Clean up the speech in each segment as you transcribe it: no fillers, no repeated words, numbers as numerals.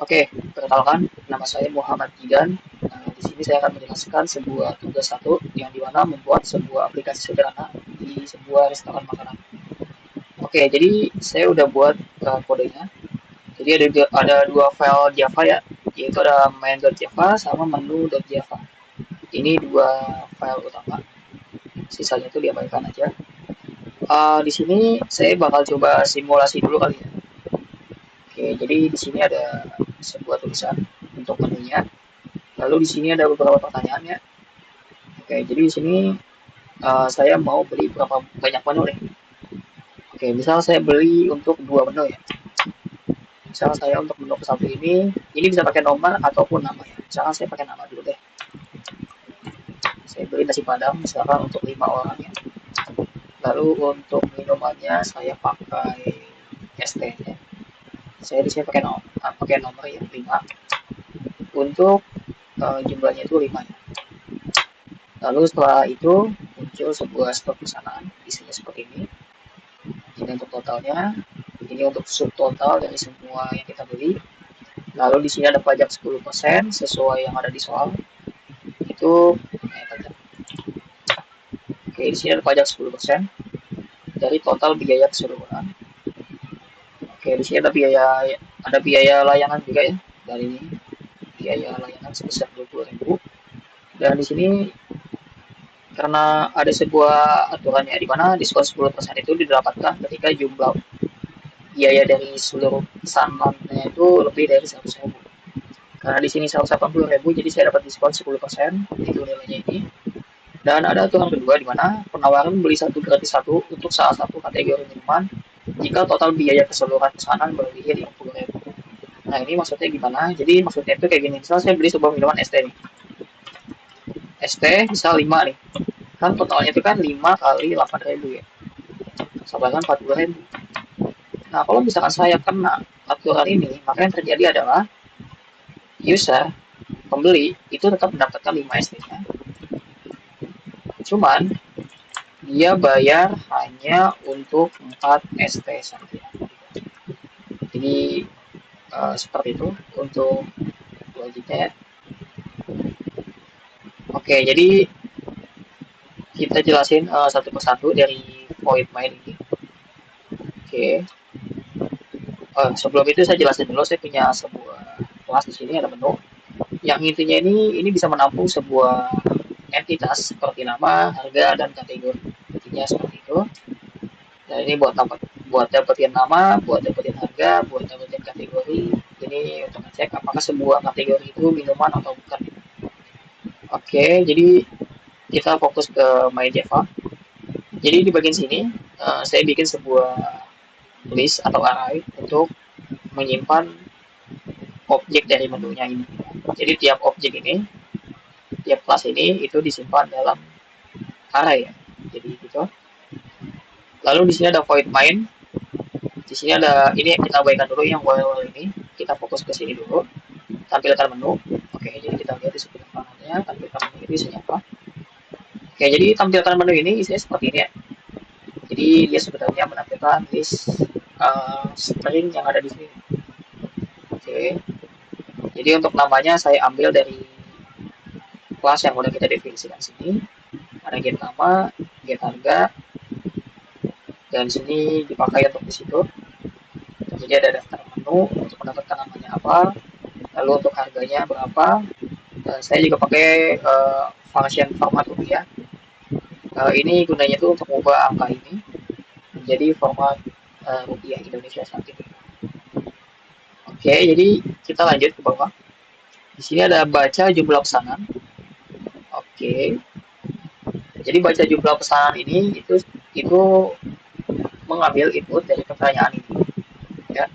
Oke, perkenalkan, nama saya Muhammad Jidan. Di sini saya akan menjelaskan sebuah tugas satu yang dimana membuat sebuah aplikasi sederhana di sebuah restoran makanan. Oke, jadi saya udah buat kodenya. Jadi ada dua file Java ya, yaitu ada main.java sama menu.java. Ini dua file utama. Sisanya itu diabaikan aja. Di sini saya bakal coba simulasi dulu kali ya. Oke, jadi di sini ada sebuah tulisan untuk menunya. Lalu di sini ada beberapa pertanyaan ya. Oke, jadi di sini saya mau beli berapa banyak menu nih. Oke, misal saya beli untuk dua menu ya. Misal saya untuk menu ke satu ini bisa pakai nomor ataupun nama ya. Misalkan saya pakai nama dulu deh. Saya beli nasi padang misalkan untuk 5 orang ya. Lalu untuk minumannya saya pakai es teh ya. Saya di sini pakai nomor ya 5. Untuk jumlahnya itu 5 ya. Lalu setelah itu muncul sebuah stok pesanan isinya seperti ini. Ini untuk totalnya, ini untuk subtotal dari semua yang kita beli. Lalu di sini ada pajak 10% sesuai yang ada di soal. Itu pajak. Oke, di sini ada pajak 10% dari total biaya keseluruhan. Oke, di sini ada biaya layanan juga ya. Dari biaya layanan sebesar 20.000. Dan di sini karena ada sebuah aturannya di mana diskon 10% itu didapatkan ketika jumlah biaya dari seluruh pesanannya itu lebih dari 100.000. Karena di sini 180.000, jadi saya dapat diskon 10%, itu nilainya ini. Dan ada aturan kedua di mana penawaran beli satu gratis satu untuk salah satu kategori minuman jika total biaya keseluruhan pesanan melebihi 50.000. Nah ini maksudnya gimana? Jadi maksudnya itu kayak gini, misal saya beli sebuah minuman es teh nih. Es teh misal 5 nih. Kan totalnya itu kan 5 kali 8.000 ya. Sama kan 40.000. Nah kalau misalkan saya kena aturan ini, maka yang terjadi adalah user, pembeli, itu tetap mendapatkan 5 ST-nya. Cuman, dia bayar hanya untuk 4 ST saja. Jadi, seperti itu untuk logiknya ya. Oke, jadi kita jelasin satu persatu dari point main ini. Oke, sebelum itu saya jelasin dulu, saya punya sebuah kelas di sini ada menu. Yang intinya ini bisa menampung sebuah entitas seperti nama, harga, dan kategori. Intinya seperti itu. Nah, ini buat dapetin nama, buat dapetin harga, buat dapetin kategori. Ini untuk ngecek apakah sebuah kategori itu minuman atau bukan. Oke, jadi kita fokus ke My Java. Jadi di bagian sini saya bikin sebuah list atau array untuk menyimpan objek dari menunya ini. Jadi tiap objek ini, tiap kelas ini itu disimpan dalam array ya. Jadi gitu. Lalu di sini ada void main. Di sini ada ini kita abaikan dulu yang while ini. Kita fokus ke sini dulu. Tampilkan menu. Oke, jadi kita lihat di sebelah kanannya tampilkan menu itu isinya apa. Oke, jadi tampilkan menu ini isinya seperti ini ya. Jadi dia sebenarnya menampilkan list string yang ada di sini. Oke. Jadi untuk namanya saya ambil dari kelas yang udah kita definisikan sini. Ada get nama, get harga, dan sini dipakai untuk di situ. Jadi ada daftar menu untuk mendapatkan namanya apa, lalu untuk harganya berapa. Dan saya juga pakai function format rupiah. Ini gunanya itu untuk mengubah angka ini menjadi format rupiah Indonesia saat ini. Oke, jadi kita lanjut ke bawah. Di sini ada baca jumlah pesanan. Oke, jadi baca jumlah pesanan ini itu mengambil input dari pertanyaan ini. Ya,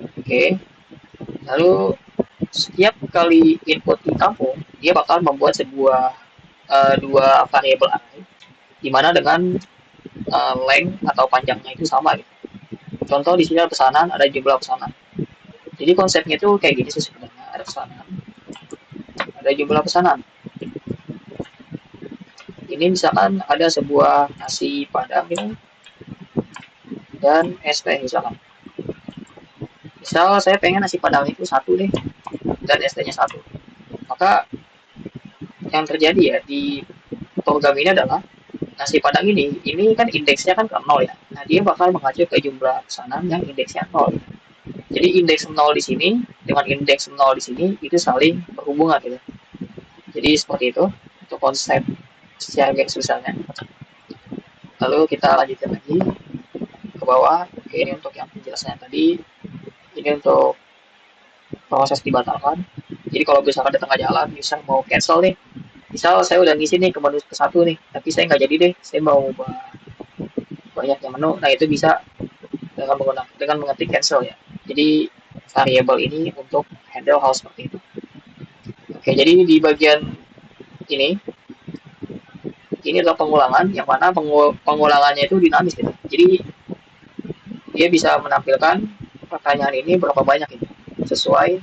oke. Lalu setiap kali input ditampung, dia bakal membuat sebuah dua variabel array, di mana dengan length atau panjangnya itu sama gitu. Contoh di sini ada pesanan, ada jumlah pesanan. Jadi konsepnya itu kayak gini sih sebenarnya, ada pesanan, ada jumlah pesanan. Ini misalkan ada sebuah nasi padang ini dan es teh misalkan. Misal saya pengen nasi padang itu satu deh dan ST-nya satu, maka yang terjadi ya di program ini adalah nasi padang ini kan indeksnya kan ke nol ya. Nah, dia bakal mengacu ke jumlah pesanan yang indeksnya nol. Jadi indeks nol di sini dengan indeks nol di sini itu saling berhubungan gitu. Jadi seperti itu untuk konsep secara garis besarnya. Lalu kita lanjutkan lagi ke bawah. Oke, ini untuk yang penjelasannya tadi. Ini untuk proses dibatalkan. Jadi kalau misalkan di tengah jalan, misal mau cancel nih, misal saya udah ngisi nih ke menu ke satu nih, tapi saya nggak jadi deh, saya mau ubah banyak yang menu. Nah, itu bisa dengan mengetik cancel ya. Jadi variabel ini untuk handle hal seperti itu. Oke, jadi di bagian ini adalah pengulangan yang mana pengulangannya itu dinamis gitu. Jadi dia bisa menampilkan pertanyaan ini berapa banyak ini sesuai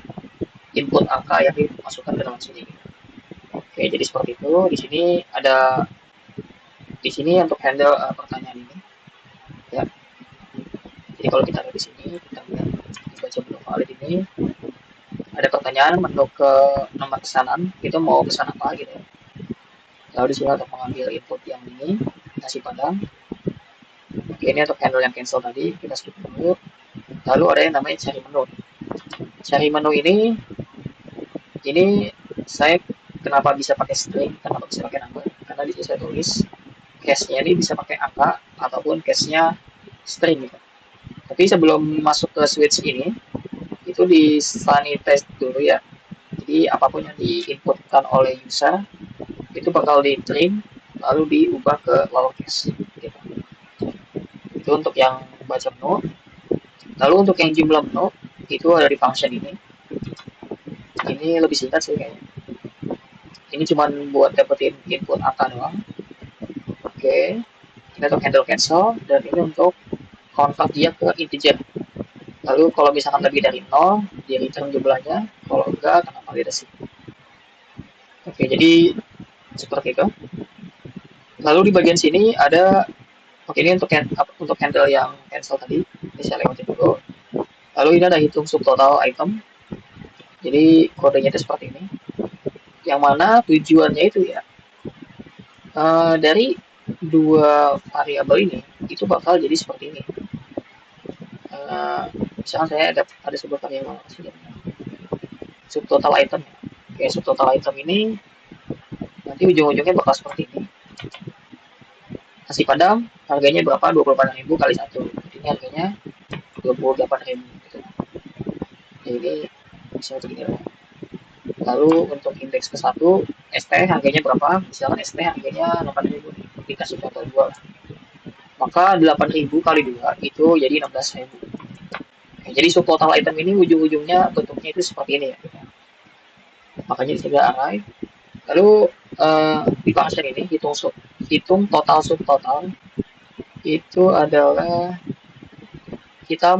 input angka yang dimasukkan ke dalam sini. Oke, jadi seperti itu. Di sini untuk handle pertanyaan ini ya. Jadi kalau kita lihat di sini, kita lihat baca belum valid ini ada pertanyaan menu ke nomor pesanan itu mau pesan apa gitu ya. Lalu di sini untuk mengambil input yang ini nasi padang. Oke, ini untuk handle yang cancel tadi kita skip dulu. Lalu ada yang namanya cari menu. Cari menu ini saya kenapa bisa pakai string, kenapa bisa pakai number? Karena di sini saya tulis case-nya ini bisa pakai angka ataupun case-nya string gitu. Tapi sebelum masuk ke switch ini, itu di sanitize dulu ya. Jadi apapun yang diinputkan oleh user itu bakal di trim lalu diubah ke lowercase gitu. Itu untuk yang baca menu. Lalu untuk yang jumlah menu itu ada di function ini. Ini lebih singkat sih kayaknya. Ini cuma buat dapetin input angka doang. Oke. Ini untuk handle cancel dan ini untuk convert dia ke integer. Lalu kalau misalkan lebih dari 0, dia return jumlahnya. Kalau enggak, akan validasi. Oke, jadi seperti itu. Lalu di bagian sini ada, oke ini untuk handle yang cancel tadi. Ini saya lewatin dulu. Lalu ini ada hitung subtotal item. Jadi kodenya itu seperti ini. Yang mana tujuannya itu ya, dari dua variabel ini, itu bakal jadi seperti ini. Misalkan saya ada sebuah variabel subtotal item ya. Oke, subtotal item ini nanti ujung-ujungnya bakal seperti ini. Nasi padang harganya berapa? 28.000 kali 1. Ini harganya 28.000 gitu. Jadi bisa begini lah. Lalu untuk indeks ke 1, ST harganya berapa? Misalkan ST harganya 8.000 dikasih total 2. Maka 8.000 kali 2 itu jadi 16.000. Jadi subtotal item ini ujung-ujungnya bentuknya itu seperti ini ya. Makanya disebut array. Lalu di function ini hitung total subtotal itu adalah kita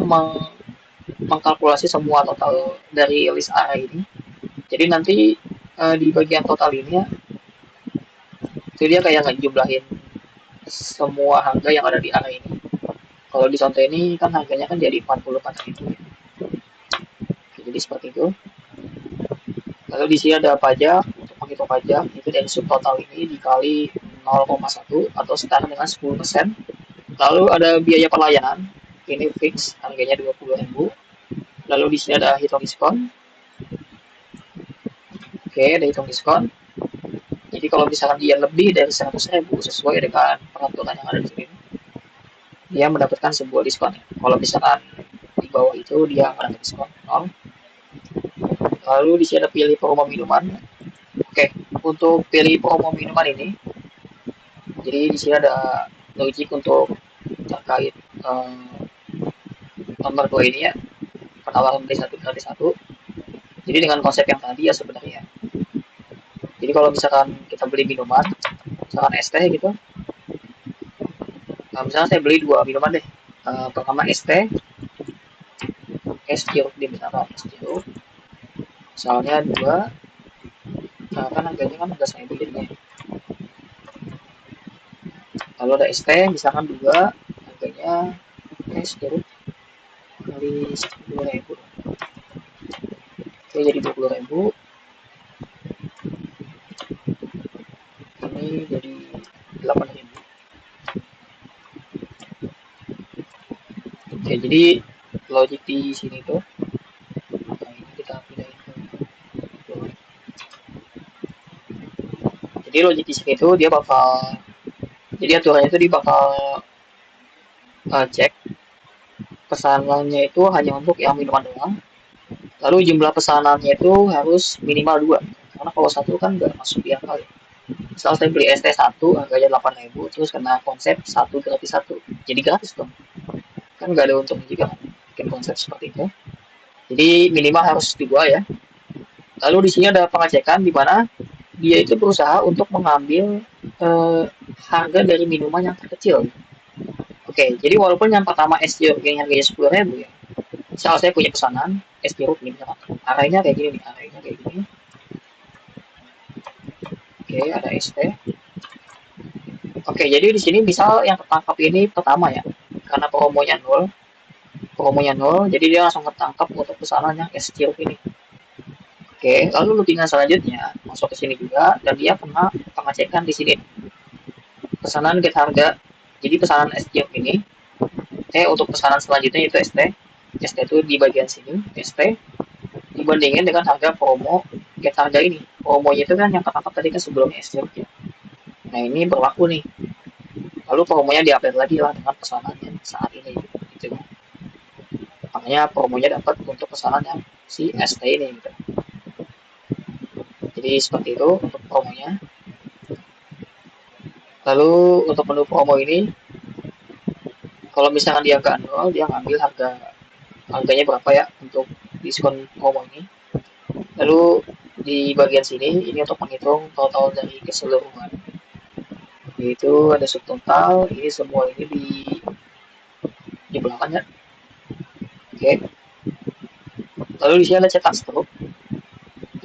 mengkalkulasi semua total dari list array ini. Jadi nanti di bagian total ini ya, itu dia kayak ngejumlahin semua harga yang ada di array ini. Kalau di contoh ini kan harganya kan jadi 44.000. Jadi seperti itu. Lalu di sini ada pajak, untuk menghitung pajak itu dari subtotal ini dikali 0,1 atau setara dengan 10%. Lalu ada biaya pelayanan, ini fix harganya 20.000. Lalu di sini ada hitung diskon. Oke, ada hitung diskon. Jadi kalau misalkan dia lebih dari 100.000 sesuai dengan peraturan yang ada di sini, dia mendapatkan sebuah diskon. Kalau misalkan di bawah itu dia akan ada diskon 0. Lalu di sini ada pilih promo minuman. Oke, untuk pilih promo minuman ini, jadi di sini ada logik untuk terkait nomor 2 ini ya, penawaran beli satu gratis satu. Jadi dengan konsep yang tadi ya sebenarnya. Jadi kalau misalkan kita beli minuman, misalkan es teh gitu, nah, misalnya saya beli 2 minuman deh. Pertama es teh, es jeruk di misalkan es jeruk, misalnya 2, nah kan harganya kan udah saya beli nih. Lalu ada es teh, misalkan 2, harganya es jeruk kali 10.000. Oke, jadi 20.000. Ini jadi 8.000. Oke, jadi logic di sini tuh, nah ini kita pindahin ke jadi logic di sini tuh dia bakal, jadi aturannya itu dia bakal cek pesanannya itu hanya untuk yang minuman doang. Lalu jumlah pesanannya itu harus minimal 2. Karena kalau satu kan nggak masuk di akal ya. Misal saya beli ST satu harganya 8.000, terus kena konsep satu gratis satu. Jadi gratis dong. Kan nggak ada untungnya juga kan bikin konsep seperti itu. Jadi minimal harus 2 ya. Lalu di sini ada pengecekan di mana dia itu berusaha untuk mengambil harga dari minuman yang terkecil. Oke, jadi walaupun yang pertama es jeruk yang harganya 10.000 ya. Misal saya punya pesanan es jeruk nih, arahnya kayak gini nih, arahnya kayak gini. Oke, ada es teh. Oke, jadi di sini misal yang tertangkap ini pertama ya, karena promonya nol, jadi dia langsung ketangkap untuk pesanan yang es jeruk ini. Oke, lalu lootingan selanjutnya masuk ke sini juga dan dia kena pengecekan di sini. Pesanan get harga. Jadi pesanan es jeruk ini, untuk pesanan selanjutnya itu ST. ST itu di bagian sini, ST dibandingin dengan harga promo get harga ini. Promonya itu kan yang ketangkap tadi kan sebelumnya es jeruk ya. Nah ini berlaku nih. Lalu promonya diupdate lagi lah dengan pesanan yang saat ini gitu. Makanya promonya dapat untuk pesanan yang si ST ini gitu. Jadi seperti itu untuk promonya. Lalu untuk menu promo ini, kalau misalkan dia nggak nol, dia ngambil harganya berapa ya untuk diskon promo ini. Lalu di bagian sini ini untuk menghitung total dari keseluruhan. Yaitu ada subtotal, ini semua ini di belakangnya. Oke. Lalu di sini ada cetak struk.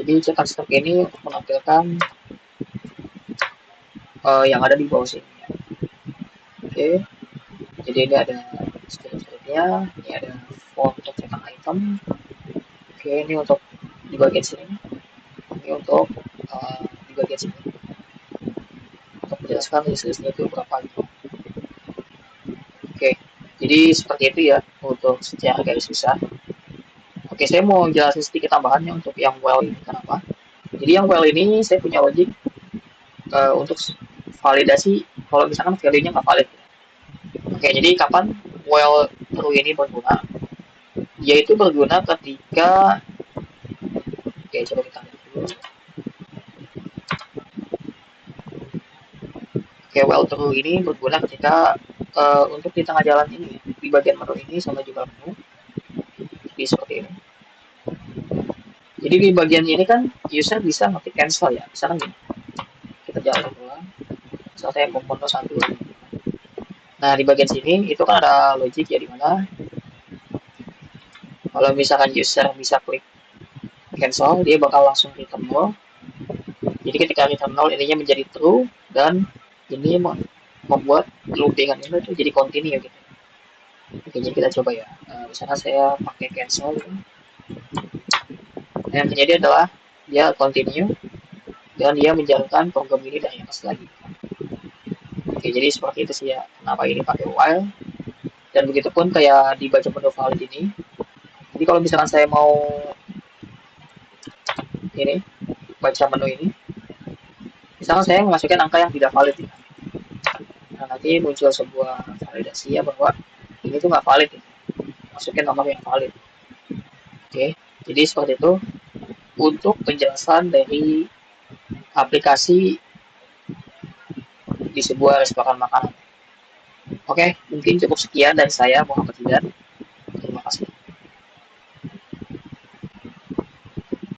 Jadi cetak struk ini untuk menampilkan yang ada di bawah sini. Oke. Jadi ini ada struk-struknya, ini ada font untuk cetak item. Oke, ini untuk di bagian sini. Ini untuk di bagian sini. Untuk menjelaskan list-listnya itu berapa gitu. Oke, jadi seperti itu ya untuk secara garis besar. Oke, saya mau jelasin sedikit tambahannya untuk yang well ini. Kenapa? Jadi yang well ini saya punya logic untuk validasi kalau misalkan value-nya nggak valid. Oke, jadi kapan well true ini berguna? Dia itu berguna ketika, oke coba kita lihat dulu. Oke, well true ini berguna ketika untuk di tengah jalan ini, di bagian menu ini sama juga menu, jadi seperti ini. Jadi di bagian ini kan user bisa ngetik cancel ya, misalkan gini, kita jalan ulang, misal saya mau foto satu. Nah di bagian sini itu kan ada logic ya, dimana kalau misalkan user bisa klik cancel, dia bakal langsung return null. Jadi ketika return null ininya menjadi true dan ini membuat loopingan ini tuh jadi continue gitu. Oke, jadi kita coba ya. Misalkan saya pakai cancel, yang terjadi adalah dia continue dan dia menjalankan program ini dari atas lagi. Oke, jadi seperti itu sih ya kenapa ini pakai while, dan begitu pun kayak dibaca menu valid ini. Jadi kalau misalkan saya mau ini baca menu ini, misalkan saya memasukkan angka yang tidak valid ya. Nah, nanti muncul sebuah validasi ya bahwa ini tuh nggak valid ya. Masukin nomor yang valid. Oke, jadi seperti itu untuk penjelasan dari aplikasi di sebuah restoran makanan. Oke, mungkin cukup sekian dari saya, Muhammad Hidan.